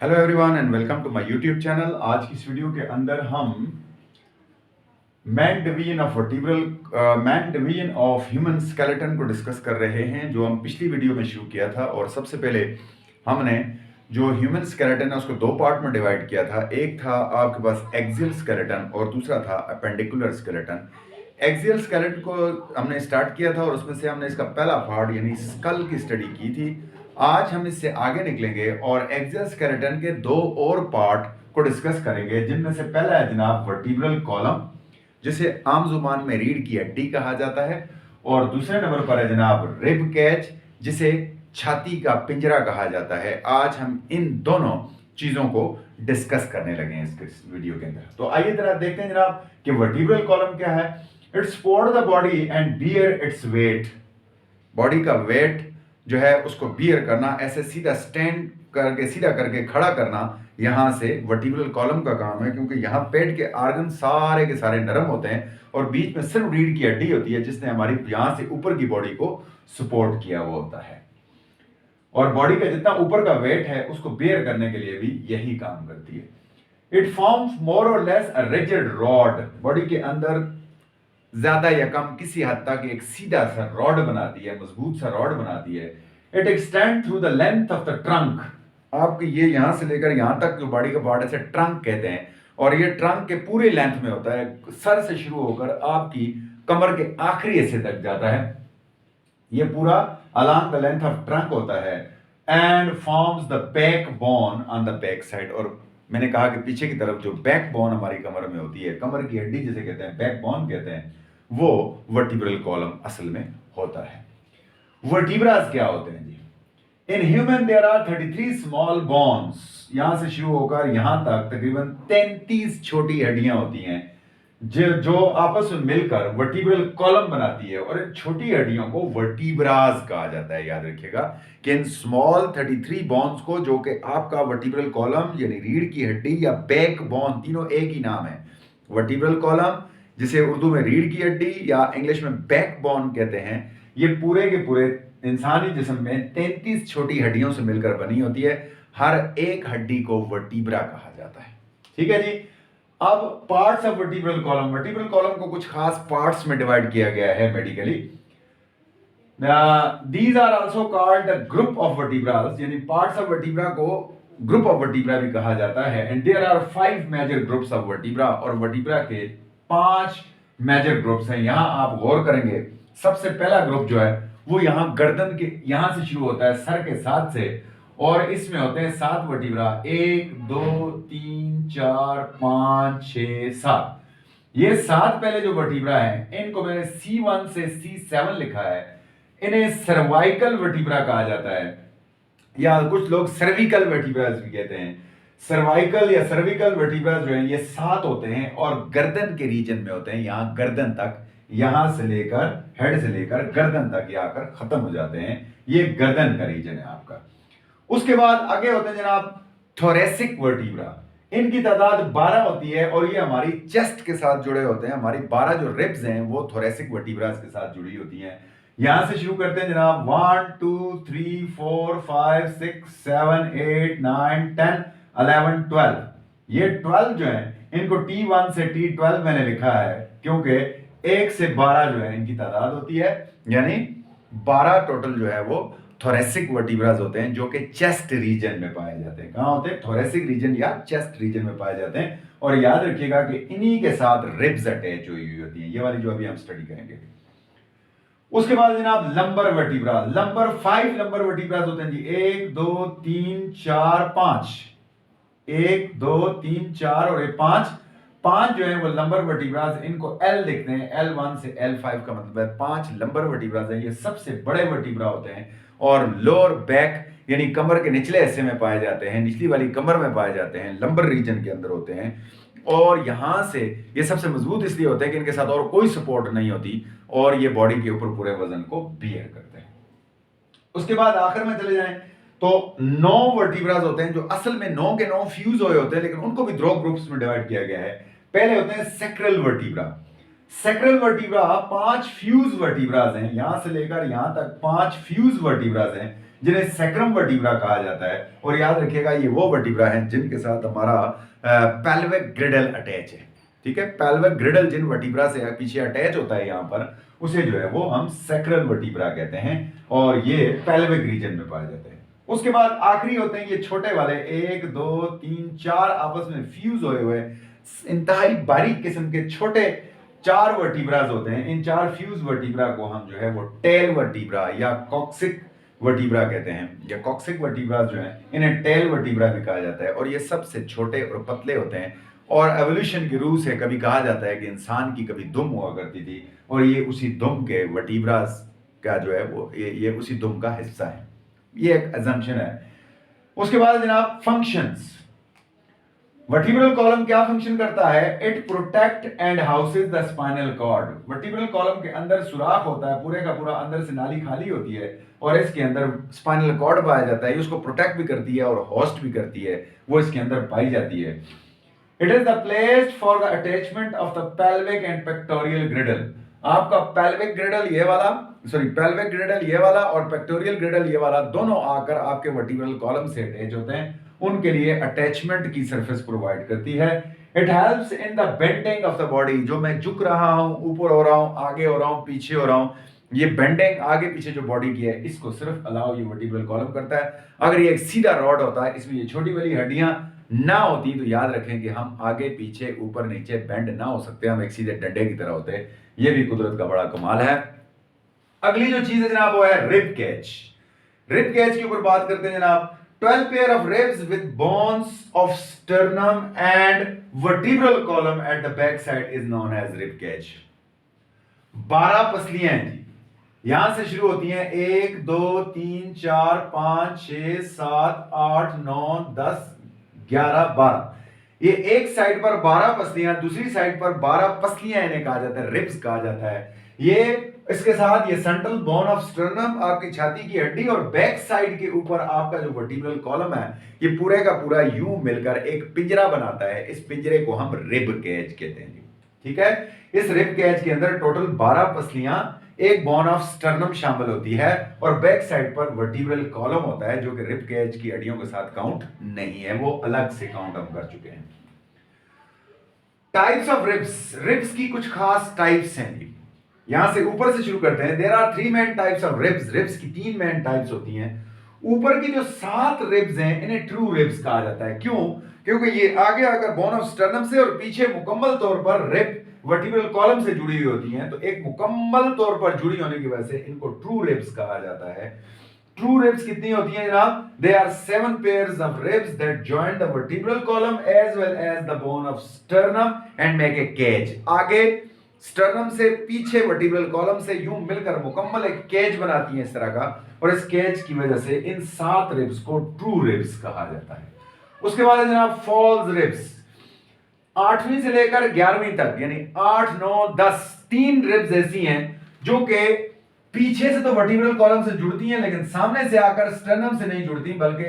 Hello everyone and welcome to my YouTube channel. आज की इस वीडियो के अंदर हम main division of human skeleton को डिस्कस कर रहे हैं, जो हम पिछली वीडियो में शुरू किया था। और सबसे पहले हमने जो ह्यूमन स्केलेटन है उसको दो पार्ट में डिवाइड किया था। एक था आपके पास एक्सियल स्केलेटन और दूसरा था अपेंडिकुलर स्केलेटन। एक्सियल स्केलेटन को हमने स्टार्ट किया था और उसमें से हमने इसका पहला पार्ट यानी स्कल की स्टडी की थी। आज हम इससे आगे निकलेंगे और एक्सियल स्केलेटन के दो और पार्ट को डिस्कस करेंगे, जिनमें से पहला है जनाब वर्टिब्रल कॉलम, जिसे आम जुबान में रीढ़ की हड्डी कहा जाता है, और दूसरे नंबर पर है जनाब रिब कैच, जिसे छाती का पिंजरा कहा जाता है। आज हम इन दोनों चीजों को डिस्कस करने लगे हैं इस वीडियो के अंदर। तो आइए जरा देखते हैं जनाब कि वर्टिब्रल कॉलम क्या है। It support the body and bear its weight. Body का वेट जो है उसको बियर करना, ऐसे सीधा स्टैंड करके सीधा करके खड़ा करना, यहां से वर्टिब्रल कॉलम का काम है। क्योंकि यहां पेट के आर्गन सारे के सारे नरम होते हैं और बीच में सिर्फ रीढ़ की हड्डी होती है, जिसने हमारी यहां से ऊपर की बॉडी को सपोर्ट किया हुआ होता है। और बॉडी का जितना ऊपर का वेट है उसको बेयर करने के लिए भी यही काम करती है। इट फॉर्म्स मोर और less a rigid rod. Body के अंदर ज्यादा या कम किसी हद तक एक सीधा सा रॉड बनाती है, मजबूत सा रॉड बनाती है। It extend through the length of the trunk. आपके ये यहां से लेकर यहां तक जो बॉडी का पार्ट है, इसे ट्रंक कहते हैं। और ये ट्रंक के पूरे लेंथ में होता है, सर से शुरू होकर आपकी कमर के आखिरी हिस्से तक जाता है। ये पूरा along the length of trunk होता है and forms the backbone on the back side। और मैंने कहा कि पीछे की तरफ जो बैकबोन हमारी कमर में होती है, कमर की हड्डी जिसे कहते हैं, बैकबोन कहते हैं, वो वर्टिब्रल कॉलम असल में होता है। वर्टिब्रास क्या होते हैं जी? In human there are 33 small bones. यहां से शुरू होकर यहां तक तकरीबन 33 छोटी हड्डियां होती हैं, जो आपस में मिलकर वर्टिब्रल कॉलम बनाती है। और इन छोटी हड्डियों को वर्टिब्रास कहा जाता है। याद रखिएगा कि इन स्मॉल 33 बोन्स को, जो कि आपका वर्टिब्रल कॉलम यानी रीढ़ की हड्डी या बैक बोन, तीनों एक ही नाम है। वर्टिब्रल कॉलम, जिसे उर्दू में रीढ़ की हड्डी या इंग्लिश में बैक बोन कहते हैं, ये पूरे के पूरे इंसानी जिस्म में 33 छोटी हड्डियों से मिलकर बनी होती है। हर एक हड्डी को वर्टिब्रा कहा जाता है। ठीक है जी। अब parts of vertebral column. Vertebral column को कुछ खास पार्ट्स में डिवाइड किया गया है medically. These are also called the group of vertebras, यानी पार्ट्स ऑफ वर्टिब्रा को ग्रुप ऑफ वर्टिब्रा भी कहा जाता है। And there are 5 major groups of vertebra. और वर्टिब्रा के 5 मेजर ग्रुप्स हैं। यहां आप गौर करेंगे, सबसे पहला ग्रुप जो है वो यहां गर्दन के यहां से शुरू होता है, सर के साथ से, और इसमें होते हैं 7 वर्टिब्रा। 1 2 3 4 5 6 7। ये 7 पहले जो वर्टिब्रा हैं, इनको मैंने C1 से C7 लिखा है। इन्हें सर्वाइकल वर्टिब्रा कहा जाता है, या कुछ लोग सर्विकल वर्टिब्रास भी कहते हैं। सर्वाइकल या सर्विकल वर्टिब्रास जो है ये 7 होते हैं और गर्दन के रीजन में होते हैं। यहां गर्दन तक, यहां से लेकर हेड से लेकर गर्दन तक ये आकर खत्म हो जाते हैं। ये गर्दन का रीजन है आपका। उसके बाद आगे होते हैं जनाब थोरेसिक वर्टिब्रा। इनकी तादाद 12 होती है और ये हमारी चेस्ट के साथ जुड़े होते हैं। हमारी 12 जो रिब्स हैं वो थोरेसिक वर्टिब्रास के साथ जुड़ी होती हैं। यहां से शुरू करते हैं जनाब 1 2 3 4 5 6 7 8 9 10 11 12। ये 12 जो है, इनको T1 से T12 मैंने लिखा है क्योंकि 1 से 12 जो है इनकी तादाद होती है। यानी 12 टोटल जो है वो थोरेसिक वर्टिब्रास होते हैं, जो कि चेस्ट रीजन में पाए जाते हैं। कहां होते हैं? थोरेसिक रीजन या चेस्ट रीजन में पाए जाते हैं। और याद रखिएगा कि इन्हीं के साथ रिब्स अटैच हुई होती हैं, ये वाली जो अभी हम स्टडी करेंगे। उसके बाद जनाब lumbar vertebra. Lumbar 5 lumbar vertebras होते हैं जी। 1 2 3 4 5। 1 2 3 4 और 5 जो है वो लंबर वर्टिब्रास। इनको L लिखते हैं। L1 से L5 का मतलब है 5 लंबर वर्टिब्रास हैं। ये सबसे बड़े वर्टिब्रा होते हैं और लोअर बैक यानी कमर के निचले हिस्से में पाए जाते हैं, निचली वाली कमर में पाए जाते हैं, लंबर रीजन के अंदर होते हैं। और यहां से ये सबसे मजबूत इसलिए होते हैं कि इनके साथ और कोई सपोर्ट नहीं होती और ये बॉडी के ऊपर पूरे वजन को बियर करते हैं। उसके बाद आखिर में चले जाएं तो 9 वर्टिब्रास होते हैं, जो असल में 9 के 9 फ्यूज हुए होते हैं, लेकिन उनको भी 2 ग्रुप्स में डिवाइड किया गया है। पहले होते हैं sacral vertebra. Sacral vertebra 5 fuse vertebras हैं। यहां से लेकर यहां तक 5 फ्यूज वर्टिब्रास हैं, जिन्हें सैक्रम वर्टिब्रा कहा जाता है। और याद रखिएगा ये वो वर्टिब्रा हैं जिनके साथ हमारा पेल्विक ग्रिडल अटैच है। ठीक है, पेल्विक ग्रिडल जिन वर्टिब्रा से पीछे अटैच होता है यहाँ पर, उसे जो है वो हम सैक्रल वर्टिब्रा कहते हैं और ये पेल्विक रीजन में पाए जाते हैं। उसके बाद आखिरी होते हैं ये छोटे वाले, 1 2 3 4 आपस में फ्यूज हुए इंतहाई बारीक किस्म के छोटे 4 वर्टिब्रास होते हैं। इन 4 फ्यूज वर्टिब्रा को हम जो है वो टेल वर्टिब्रा या कॉक्सिक वर्टिब्रा कहते हैं, या कॉक्सिक वर्टिब्रास जो है इन्हें टेल वर्टिब्रा भी कहा जाता है। और ये सबसे छोटे और पतले होते हैं और एवोल्यूशन की रूह से कभी कहा जाता है कि इंसान की कभी दुम हुआ करती थी और ये उसी दुम के वर्टिब्रास का जो है वो ये उसी दुम का हिस्सा है। ये एक अजम्पशन है। उसके बाद जनाब फंक्शंस। वर्टिब्रल कॉलम क्या फंक्शन करता है? It protect and houses the spinal cord. Vertebral column के अंदर सुराख होता है, पूरे का पूरा अंदर से नाली खाली होती है और इसके अंदर स्पाइनल कॉर्ड पाया जाता है। उसको प्रोटेक्ट भी करती है और होस्ट भी करती है, वो इसके अंदर पाई जाती है। It is the place for the attachment of the pelvic and pectoral ग्रिडल। आपका पेल्विक ग्रिडल ये वाला, पेल्विक ग्रिडल ये वाला और पेक्टोरियल ग्रिडल ये वाला, दोनों आकर आपके वर्टिब्रल कॉलम से अटैच होते हैं, उनके लिए अटैचमेंट की सरफेस प्रोवाइड करती है। It helps in the bending of the body. जो मैं झुक रहा हूं, ऊपर हो रहा हूं, आगे हो रहा हूं, पीछे हो रहा हूं, ये बेंडिंग आगे पीछे जो बॉडी की है इसको सिर्फ अलाउ ये वर्टिब्रल कॉलम करता है। अगर ये एक सीधा रॉड होता है, इसमें ये छोटी वाली हड्डियां ना होती तो याद रखें कि हम आगे पीछे ऊपर नीचे बेंड ना हो सकते, हम एक सीधे डंडे की तरह होते। ये भी कुदरत का बड़ा कमाल है। अगली जो चीज है जनाब वो है रिब कैच। रिब कैच के ऊपर बात करते हैं जनाब। 12 pair of ribs with bones of sternum and vertebral column at the back side is known as rib cage। 12 पसलियां हैं जी, यहां से शुरू होती हैं 1 2 3 4 5 6 7 8 9 10 11 12। ये एक साइड पर 12 पसलियां, दूसरी साइड पर 12 पसलियां इन्हें कहा जाता है, रिब्स कहा जाता है। ये इसके साथ ये सेंट्रल बोन ऑफ स्टर्नम, आपकी छाती की हड्डी, और बैक साइड के ऊपर आपका जो वर्टिब्रल कॉलम है, ये पूरे का पूरा यूं मिलकर एक पिंजरा बनाता है। इस पिंजरे को हम रिब कैज कहते हैं। ठीक है, इस रिब कैज के अंदर टोटल 12 पसलियां, एक बोन ऑफ स्टर्नम शामिल होती है और बैक साइड पर वर्टिब्रल कॉलम होता है, जो कि रिब कैज की हड्डियों के साथ काउंट नहीं है, वो अलग से काउंट हम कर चुके हैं। Types of ribs. रिब्स की कुछ खास टाइप्स हैं। यहां से ऊपर से शुरू करते हैं। There are 3 main types of ribs. Ribs की 3 मेन टाइप्स होती हैं। ऊपर की जो 7 रिब्स हैं इन्हें ट्रू रिब्स कहा जाता है। क्यों? क्योंकि ये आगे आकर बोन ऑफ स्टर्नम से और पीछे मुकम्मल तौर पर रिब वर्टिब्रल कॉलम से जुड़ी हुई होती हैं, तो एक मुकम्मल तौर पर जुड़ी होने की वजह से इनको ट्रू रिब्स कहा जाता है। ट्रू रिब्स कितनी होती हैं जनाब? They are 7 pairs of ribs that join the vertebral column as well as the bone of sternum and make a cage। आगे स्टर्नम से पीछे वर्टिब्रल कॉलम से यूं मिलकर मुकम्मल एक केज बनाती है इस तरह का, और इस केज की वजह से इन 7 रिब्स को ट्रू रिब्स कहा जाता है। उसके बाद है जनाब फॉल्स रिब्स। 8वीं से लेकर 11वीं तक, यानी 8 9 10 3 रिब्स ऐसी हैं जो कि पीछे से तो वर्टिब्रल कॉलम से जुड़ती हैं, लेकिन सामने से आकर स्टर्नम से नहीं जुड़ती, बल्कि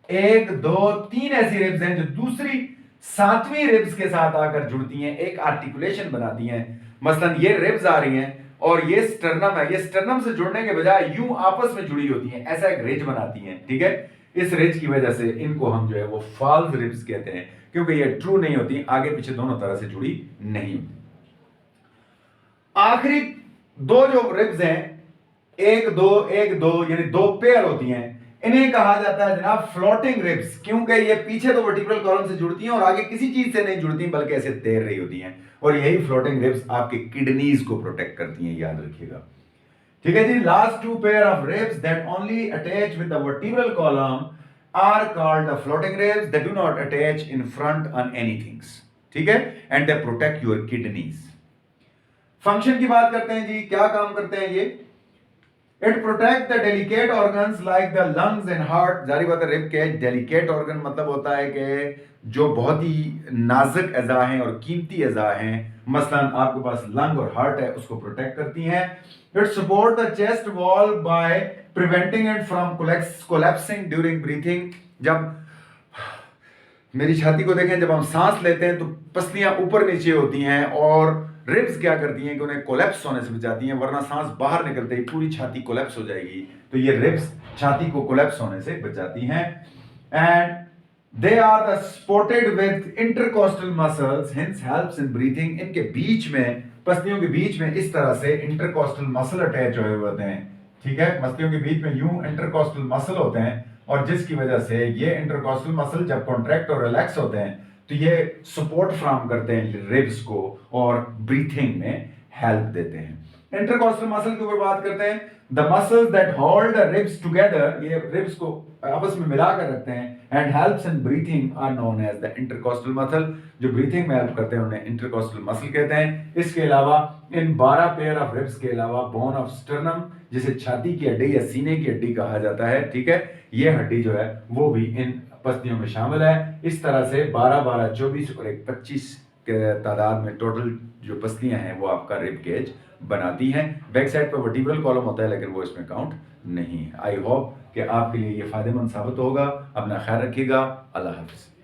1 2 3 ऐसी रिब्स हैं जो दूसरी 7वीं रिब्स के साथ आकर जुड़ती हैं, एक आर्टिकुलेशन बनाती हैं। मसलन ये रिब्स आ रही हैं और ये स्टर्नम है, ये स्टर्नम से जुड़ने के बजाय यूं आपस में जुड़ी होती हैं, ऐसा एक रिज बनाती हैं। ठीक है, इस रिज की वजह से इनको हम जो है वो फॉल्स रिब्स कहते हैं, क्योंकि ये ट्रू नहीं होती, आगे पीछे दोनों तरह से जुड़ी नहीं होती। आखिरी 2 जो रिब्स हैं, 1 2 1 2, यानी 2 पेयर होती हैं, इन्हें कहा जाता है जनाब फ्लोटिंग रिब्स, क्योंकि ये पीछे तो वर्टिब्रल कॉलम से जुड़ती हैं और आगे किसी चीज से नहीं जुड़ती, बल्कि ऐसे तैर रही होती हैं। और यही फ्लोटिंग रिब्स आपके किडनीज को प्रोटेक्ट करती हैं, याद रखिएगा। ठीक है जी। Last 2 pair of ribs that only attach with the vertebral column are called the floating ribs that do not attach in front on anythings. ठीक है, and they protect your kidneys. Function की बात करते हैं जी, क्या काम करते हैं ये? It protect the delicate organs like the lungs and heart। जारी बात है, रिब कैज डेलिकेट ऑर्गन मतलब होता है कि जो बहुत ही नाजुक अज़ा हैं और कीमती अज़ा हैं, मसलन आपके पास लंग और हार्ट है, उसको प्रोटेक्ट करती हैं। It support the chest wall by preventing it from collapsing during breathing। जब मेरी छाती को देखें, जब हम सांस लेते हैं तो पसलियां ऊपर नीचे होती हैं और रिब्स क्या करती हैं कि उन्हें कोलैप्स होने से बचाती हैं, वरना सांस बाहर निकलते ही पूरी छाती कोलैप्स हो जाएगी। तो तो ये रिब्स छाती को कोलैप्स होने से बचाती हैं। And they are the supported with intercostal muscles hence helps in breathing. इनके बीच में, पसलियों के बीच में इस तरह से इंटरकोस्टल मसल अटैच हुए होते हैं, ठीक है, पसलियों के बीच में यूं इंटरकोस्टल मसल होते हैं, और जिसकी वजह से ये इंटरकोस्टल मसल जब कॉन्ट्रैक्ट और रिलैक्स होते हैं तो ये सपोर्ट फ्राहम करते हैं रिब्स को और ब्रीथिंग में हेल्प देते हैं। इंटरकोस्टल मसल के ऊपर बात करते हैं। The muscles that hold the ribs together, ये रिब्स को आपस में मिलाकर रखते हैं, and helps in breathing are known as the intercostal muscle. जो ब्रीथिंग में हेल्प करते हैं उन्हें इंटरकोस्टल मसल कहते हैं। इसके अलावा इन 12 पेयर ऑफ रिब्स के अलावा बोन ऑफ स्टर्नम, जिसे छाती की हड्डी या सीने की हड्डी कहा जाता है, ठीक है, ये हड्डी जो है वो भी इन पसलियों में शामिल है। इस तरह से 12, 12, 24 और एक 25 के तादाद में टोटल जो पसलियां हैं वो आपका रिब केज बनाती हैं। बैक साइड पर वर्टिब्रल कॉलम होता है लेकिन वो इसमें काउंट नहीं है। आई होप कि आपके लिए ये फायदेमंद साबित होगा। अपना ख्याल रखिएगा। अल्लाह हाफिज़।